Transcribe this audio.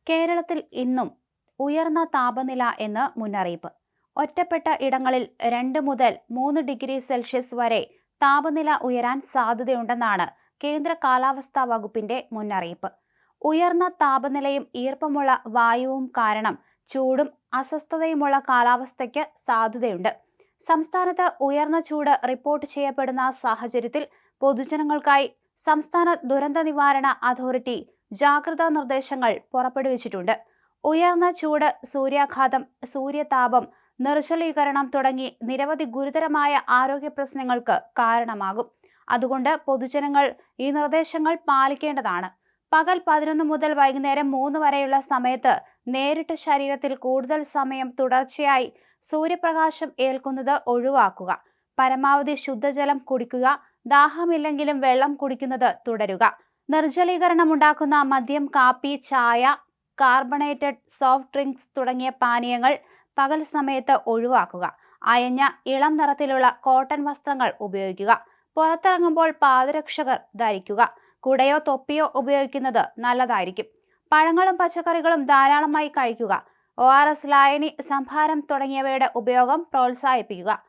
കേരളത്തിൽ ഇന്നും ഉയർന്ന താപനില എന്ന് മുന്നറിയിപ്പ്. ഒറ്റപ്പെട്ട ഇടങ്ങളിൽ 2 മുതൽ 3 ഡിഗ്രി സെൽഷ്യസ് വരെ താപനില ഉയരാൻ സാധ്യതയുണ്ടെന്നാണ് കേന്ദ്ര കാലാവസ്ഥാ വകുപ്പിന്റെ മുന്നറിയിപ്പ്. ഉയർന്ന താപനിലയും ഈർപ്പമുള്ള വായുവും കാരണം ചൂടും അസ്വസ്ഥതയുമുള്ള കാലാവസ്ഥയ്ക്ക് സാധ്യതയുണ്ട്. സംസ്ഥാനത്ത് ഉയർന്ന ചൂട് റിപ്പോർട്ട് ചെയ്യപ്പെടുന്ന സാഹചര്യത്തിൽ പൊതുജനങ്ങൾക്കായി സംസ്ഥാന ദുരന്ത നിവാരണ അതോറിറ്റി ജാഗ്രതാ നിർദ്ദേശങ്ങൾ പുറപ്പെടുവിച്ചിട്ടുണ്ട്. ഉയർന്ന ചൂട്, സൂര്യാഘാതം, സൂര്യതാപം, നിർജ്ജലീകരണം തുടങ്ങി നിരവധി ഗുരുതരമായ ആരോഗ്യ പ്രശ്നങ്ങൾക്ക് കാരണമാകും. അതുകൊണ്ട് പൊതുജനങ്ങൾ ഈ നിർദ്ദേശങ്ങൾ പാലിക്കേണ്ടതാണ്. പകൽ 11 മുതൽ വൈകുന്നേരം 3 വരെയുള്ള സമയത്ത് നേരിട്ട് ശരീരത്തിൽ കൂടുതൽ സമയം തുടർച്ചയായി സൂര്യപ്രകാശം ഏൽക്കുന്നത് ഒഴിവാക്കുക. പരമാവധി ശുദ്ധജലം കുടിക്കുക. ദാഹമില്ലെങ്കിലും വെള്ളം കുടിക്കുന്നത് തുടരുക. നിർജ്ജലീകരണമുണ്ടാക്കുന്ന മദ്യം, കാപ്പി, ചായ, കാർബണേറ്റഡ് സോഫ്റ്റ് ഡ്രിങ്ക്സ് തുടങ്ങിയ പാനീയങ്ങൾ പകൽ സമയത്ത് ഒഴിവാക്കുക. അയഞ്ഞ ഇളം നിറത്തിലുള്ള കോട്ടൺ വസ്ത്രങ്ങൾ ഉപയോഗിക്കുക. പുറത്തിറങ്ങുമ്പോൾ പാദരക്ഷകൾ ധരിക്കുക. കുടയോ തൊപ്പിയോ ഉപയോഗിക്കുന്നത് നല്ലതായിരിക്കും. പഴങ്ങളും പച്ചക്കറികളും ധാരാളമായി കഴിക്കുക. ORS, ലായനി, സംഭാരം തുടങ്ങിയവയുടെ ഉപയോഗം പ്രോത്സാഹിപ്പിക്കുക.